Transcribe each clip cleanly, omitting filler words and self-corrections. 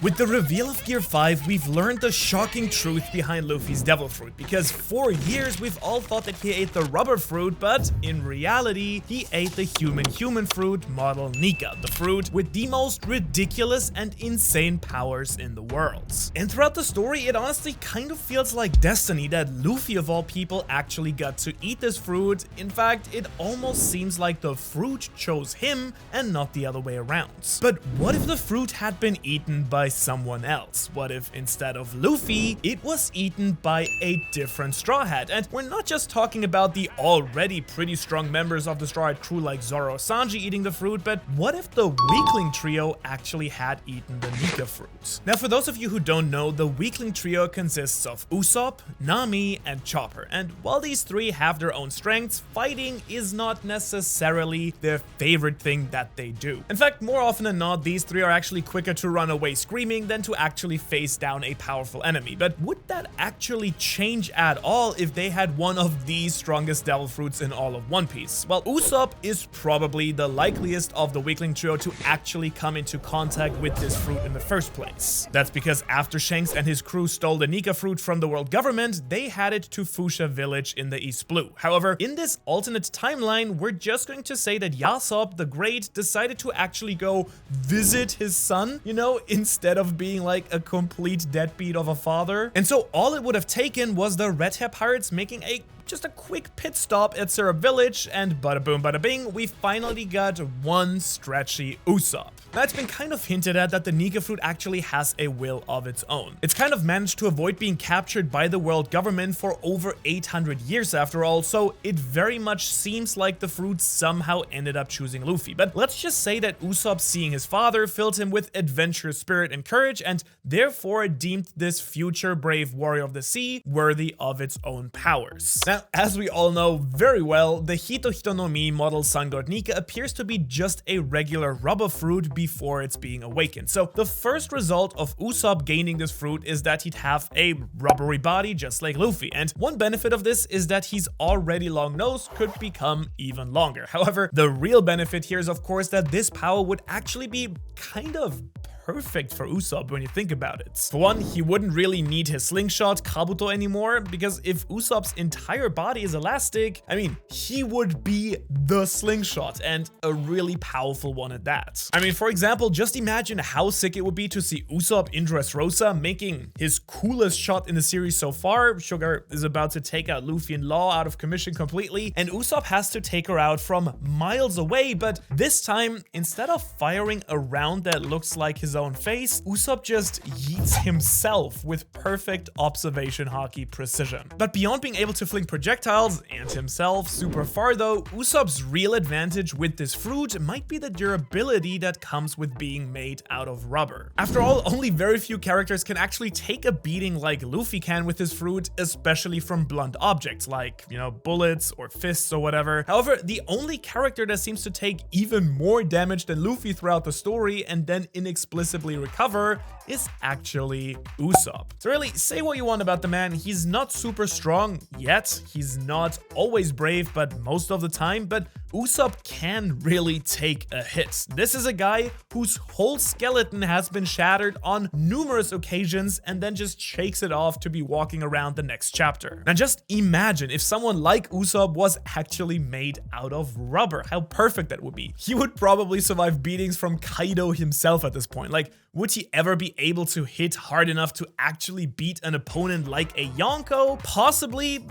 With the reveal of Gear 5, we've learned the shocking truth behind Luffy's Devil Fruit, because for years we've all thought that he ate the rubber fruit, but in reality, he ate the human fruit model Nika, the fruit with the most ridiculous and insane powers in the world. And throughout the story, it honestly kind of feels like destiny that Luffy of all people actually got to eat this fruit. In fact, it almost seems like the fruit chose him and not the other way around. But what if the fruit had been eaten by someone else? What if instead of Luffy, it was eaten by a different Straw Hat? And we're not just talking about the already pretty strong members of the Straw Hat crew like Zoro or Sanji eating the fruit, but what if the weakling trio actually had eaten the Nika fruit? Now, for those of you who don't know, the weakling trio consists of Usopp, Nami, and Chopper. And while these three have their own strengths, fighting is not necessarily their favorite thing that they do. In fact, more often than not, these three are actually quicker to run away screaming than to actually face down a powerful enemy. But would that actually change at all if they had one of the strongest devil fruits in all of One Piece? Well, Usopp is probably the likeliest of the weakling trio to actually come into contact with this fruit in the first place. That's because after Shanks and his crew stole the Nika fruit from the world government, they had it to Fuchsia village in the East Blue. However, in this alternate timeline, we're just going to say that Usopp the Great decided to actually go visit his son, you know, instead of being like a complete deadbeat of a father. And so all it would have taken was the Red Hair Pirates making just a quick pit stop at Syrup Village, and bada boom bada bing, we finally got one stretchy Usopp. Now, it's been kind of hinted at that the Nika fruit actually has a will of its own. It's kind of managed to avoid being captured by the world government for over 800 years after all, so it very much seems like the fruit somehow ended up choosing Luffy. But let's just say that Usopp seeing his father filled him with adventurous spirit and courage, and therefore deemed this future brave warrior of the sea worthy of its own powers. Now, as we all know very well, the Hito Hito no Mi model Sun God Nika appears to be just a regular rubber fruit before it's being awakened. So the first result of Usopp gaining this fruit is that he'd have a rubbery body just like Luffy. And one benefit of this is that he's already long-nosed could become even longer. However, the real benefit here is of course that this power would actually be kind of perfect for Usopp when you think about it. For one, he wouldn't really need his slingshot Kabuto anymore, because if Usopp's entire body is elastic, I mean, he would be the slingshot, and a really powerful one at that. I mean, for example, just imagine how sick it would be to see Usopp in Dressrosa making his coolest shot in the series so far. Sugar is about to take out Luffy and Law out of commission completely, and Usopp has to take her out from miles away, but this time, instead of firing a round that looks like his own face, Usopp just yeets himself with perfect observation hockey precision. But beyond being able to fling projectiles and himself super far though, Usopp's real advantage with this fruit might be the durability that comes with being made out of rubber. After all, only very few characters can actually take a beating like Luffy can with his fruit, especially from blunt objects like, you know, bullets or fists or whatever. However, the only character that seems to take even more damage than Luffy throughout the story and then inexplicably recover is actually Usopp. So really, say what you want about the man, he's not super strong yet, he's not always brave, but most of the time, but Usopp can really take a hit. This is a guy whose whole skeleton has been shattered on numerous occasions and then just shakes it off to be walking around the next chapter. Now just imagine if someone like Usopp was actually made out of rubber, how perfect that would be. He would probably survive beatings from Kaido himself at this point. Like, would he ever be able to hit hard enough to actually beat an opponent like a Yonko? Possibly,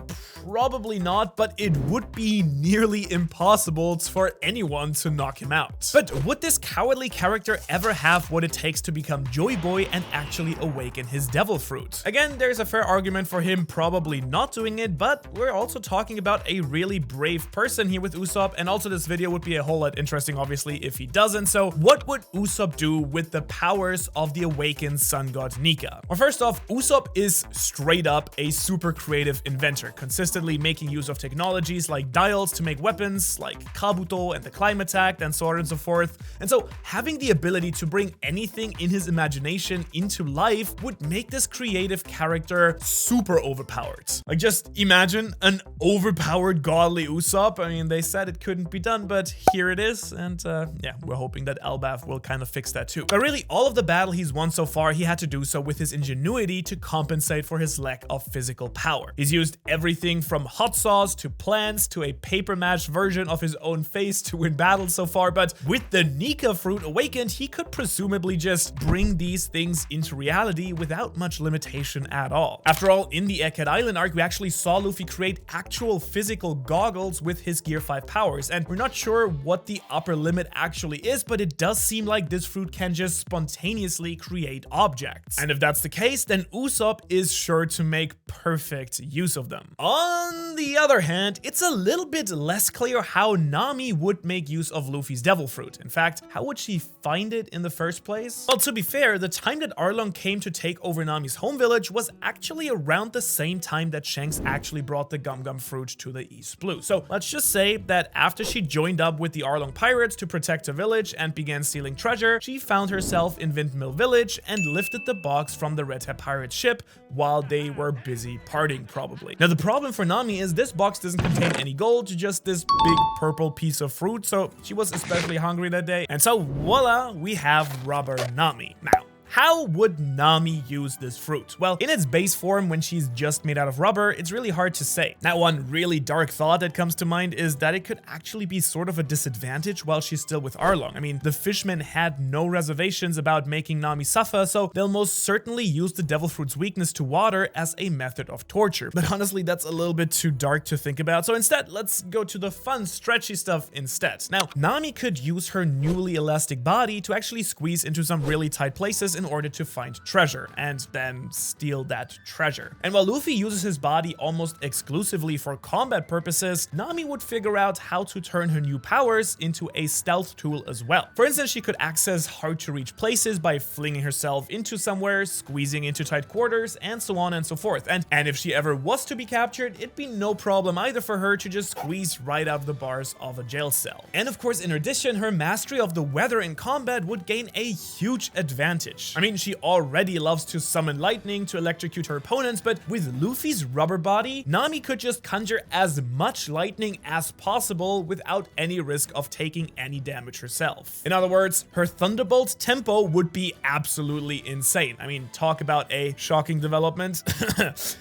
probably not, but it would be nearly impossible for anyone to knock him out. But would this cowardly character ever have what it takes to become Joy Boy and actually awaken his devil fruit? Again, there's a fair argument for him probably not doing it, but we're also talking about a really brave person here with Usopp, and also this video would be a whole lot interesting obviously if he doesn't. So what would Usopp do with the powers of the awakened sun god Nika? Well, first off, Usopp is straight up a super creative inventor, consistently making use of technologies like dials to make weapons like Kabuto and the climb attack and so on and so forth. And so having the ability to bring anything in his imagination into life would make this creative character super overpowered. Like, just imagine an overpowered godly Usopp. I mean, they said it couldn't be done, but here it is, and yeah, we're hoping that Elbaf will kind of fix that too. But really, all of the battle he's won so far, he had to do so with his ingenuity to compensate for his lack of physical power. He's used everything from hot sauce to plants to a paper mache version of his own face to win battles so far, but with the Nika fruit awakened, he could presumably just bring these things into reality without much limitation at all. After all, in the Egghead Island arc, we actually saw Luffy create actual physical goggles with his Gear 5 powers, and we're not sure what the upper limit actually is, but it does seem like this fruit can just spontaneously create objects. And if that's the case, then Usopp is sure to make perfect use of them. On the other hand, it's a little bit less clear how Nami would make use of Luffy's devil fruit. In fact, how would she find it in the first place? Well, to be fair, the time that Arlong came to take over Nami's home village was actually around the same time that Shanks actually brought the Gum Gum fruit to the East Blue. So let's just say that after she joined up with the Arlong pirates to protect the village and began stealing treasure, she found herself in Windmill Village and lifted the box from the Red Hat pirate ship while they were busy partying, probably. Now, the problem for Nami is this box doesn't contain any gold, just this big purple piece of fruit, so she was especially hungry that day. And so voila, we have Rubber Nami. Now, how would Nami use this fruit? Well, in its base form, when she's just made out of rubber, it's really hard to say. Now, one really dark thought that comes to mind is that it could actually be sort of a disadvantage while she's still with Arlong. I mean, the fishmen had no reservations about making Nami suffer, so they'll most certainly use the devil fruit's weakness to water as a method of torture. But honestly, that's a little bit too dark to think about, so instead, let's go to the fun, stretchy stuff instead. Now, Nami could use her newly elastic body to actually squeeze into some really tight places in order to find treasure and then steal that treasure. And while Luffy uses his body almost exclusively for combat purposes, Nami would figure out how to turn her new powers into a stealth tool as well. For instance, she could access hard to reach places by flinging herself into somewhere, squeezing into tight quarters, and so on and so forth. And if she ever was to be captured, it'd be no problem either for her to just squeeze right out of the bars of a jail cell. And of course, in addition, her mastery of the weather in combat would gain a huge advantage. I mean, she already loves to summon lightning to electrocute her opponents, but with Luffy's rubber body, Nami could just conjure as much lightning as possible without any risk of taking any damage herself. In other words, her Thunderbolt tempo would be absolutely insane. I mean, talk about a shocking development.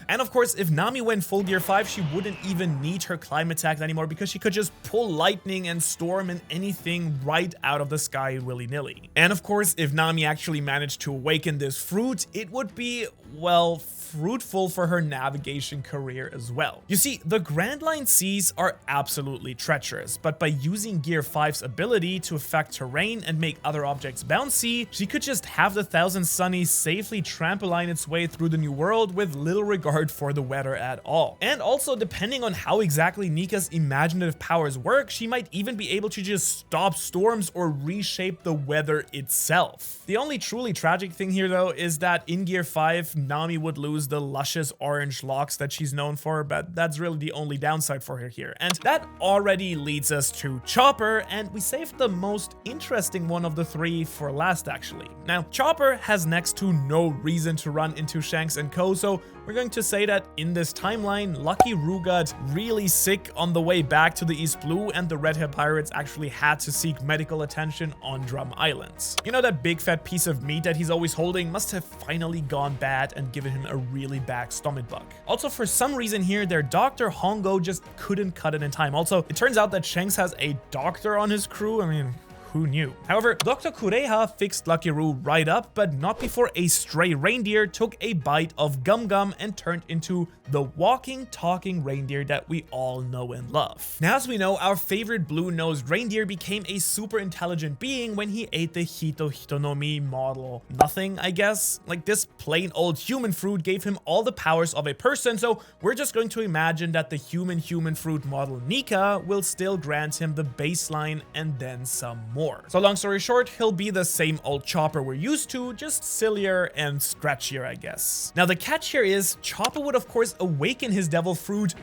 And of course, if Nami went full Gear 5, she wouldn't even need her climb attack anymore because she could just pull lightning and storm and anything right out of the sky willy-nilly. And of course, if Nami actually managed to awaken this fruit, it would be, well, fruitful for her navigation career as well. You see, the Grand Line seas are absolutely treacherous, but by using Gear 5's ability to affect terrain and make other objects bouncy, she could just have the Thousand Sunnies safely trampoline its way through the new world with little regard for the weather at all. And also, depending on how exactly Nika's imaginative powers work, she might even be able to just stop storms or reshape the weather itself. The only truly tragic thing here though is that in Gear 5, Nami would lose the luscious orange locks that she's known for, but that's really the only downside for her here. And that already leads us to Chopper, and we saved the most interesting one of the three for last actually. Now, Chopper has next to no reason to run into Shanks and Co, so we're going to say that in this timeline, Lucky Roux got really sick on the way back to the East Blue, and the Red Hat pirates actually had to seek medical attention on Drum Islands. You know, that big fat piece of meat that he's always holding must have finally gone bad and given him a really bad stomach bug. Also, for some reason here, their doctor Hongo just couldn't cut it in time. Also, it turns out that Shanks has a doctor on his crew. I mean, who knew? However, Dr. Kureha fixed Lucky Roux right up, but not before a stray reindeer took a bite of Gum Gum and turned into the walking, talking reindeer that we all know and love. Now, as we know, our favorite blue-nosed reindeer became a super intelligent being when he ate the Hitohitonomi model. Nothing, I guess? Like, this plain old human fruit gave him all the powers of a person, so we're just going to imagine that the human fruit model Nika will still grant him the baseline and then some more. So long story short, he'll be the same old Chopper we're used to, just sillier and stretchier, I guess. Now, the catch here is Chopper would of course awaken his devil fruit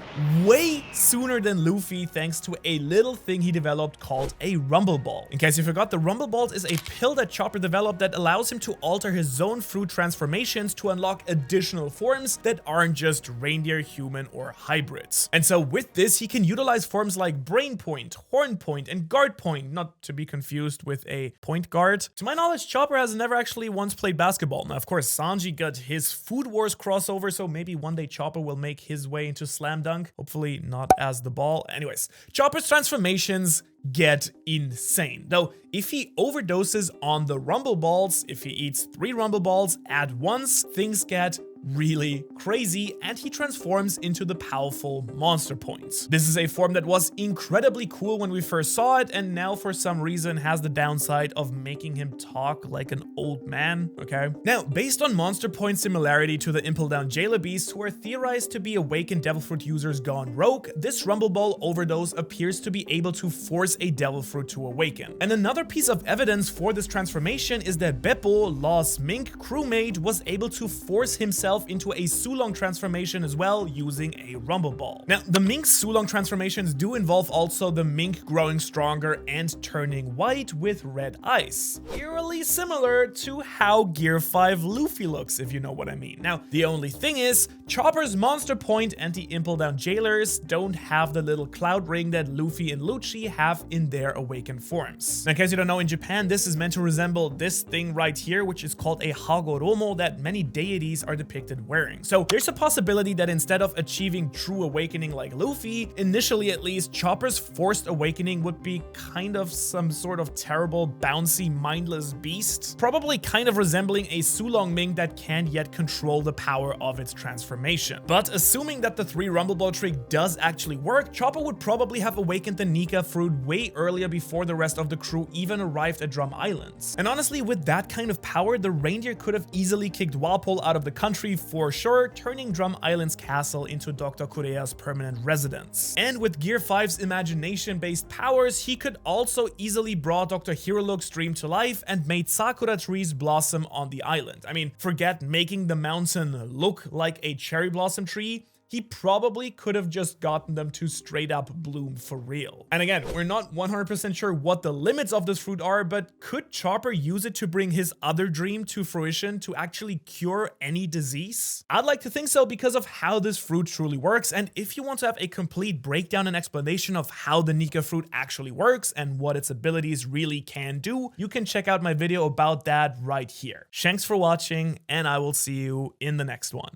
way sooner than Luffy thanks to a little thing he developed called a Rumble Ball. In case you forgot, the Rumble Ball is a pill that Chopper developed that allows him to alter his own fruit transformations to unlock additional forms that aren't just reindeer, human, or hybrids. And so with this, he can utilize forms like Brain Point, Horn Point, and Guard Point, not to be confused confused with a point guard. To my knowledge, Chopper has never actually once played basketball. Now, of course, Sanji got his Food Wars crossover, so maybe one day Chopper will make his way into Slam Dunk. Hopefully not as the ball. Anyways, Chopper's transformations get insane. Though, if he overdoses on the Rumble Balls, if he eats 3 Rumble Balls at once, things get really crazy and he transforms into the powerful Monster Points. This is a form that was incredibly cool when we first saw it and now for some reason has the downside of making him talk like an old man, okay? Now, based on Monster Point similarity to the Impel Down Jailer Beasts who are theorized to be awakened Devil Fruit users gone rogue, this Rumble Ball overdose appears to be able to force a Devil Fruit to awaken. And another piece of evidence for this transformation is that Beppo, Law's Mink crewmate, was able to force himself into a Sulong transformation as well using a Rumble Ball. Now, the Mink's Sulong transformations do involve also the Mink growing stronger and turning white with red eyes. Eerily similar to how Gear 5 Luffy looks, if you know what I mean. Now, the only thing is, Chopper's Monster Point and the Impel Down Jailers don't have the little cloud ring that Luffy and Lucci have in their awakened forms. Now, in case you don't know, in Japan, this is meant to resemble this thing right here, which is called a Hagoromo that many deities are depicted wearing. So there's a possibility that instead of achieving true awakening like Luffy, initially at least, Chopper's forced awakening would be kind of some sort of terrible, bouncy, mindless beast, probably kind of resembling a Sulong Mink that can't yet control the power of its transformation. But assuming that the 3 Rumble Ball trick does actually work, Chopper would probably have awakened the Nika fruit way earlier before the rest of the crew even arrived at Drum Islands. And honestly, with that kind of power, the reindeer could have easily kicked Walpole out of the country for sure, turning Drum Island's castle into Dr. Kureha's permanent residence. And with Gear 5's imagination-based powers, he could also easily brought Dr. Hirolook's dream to life and made Sakura trees blossom on the island. I mean, forget making the mountain look like a cherry blossom tree. He probably could have just gotten them to straight up bloom for real. And again, we're not 100% sure what the limits of this fruit are, but could Chopper use it to bring his other dream to fruition to actually cure any disease? I'd like to think so because of how this fruit truly works. And if you want to have a complete breakdown and explanation of how the Nika fruit actually works and what its abilities really can do, you can check out my video about that right here. Thanks for watching, and I will see you in the next one.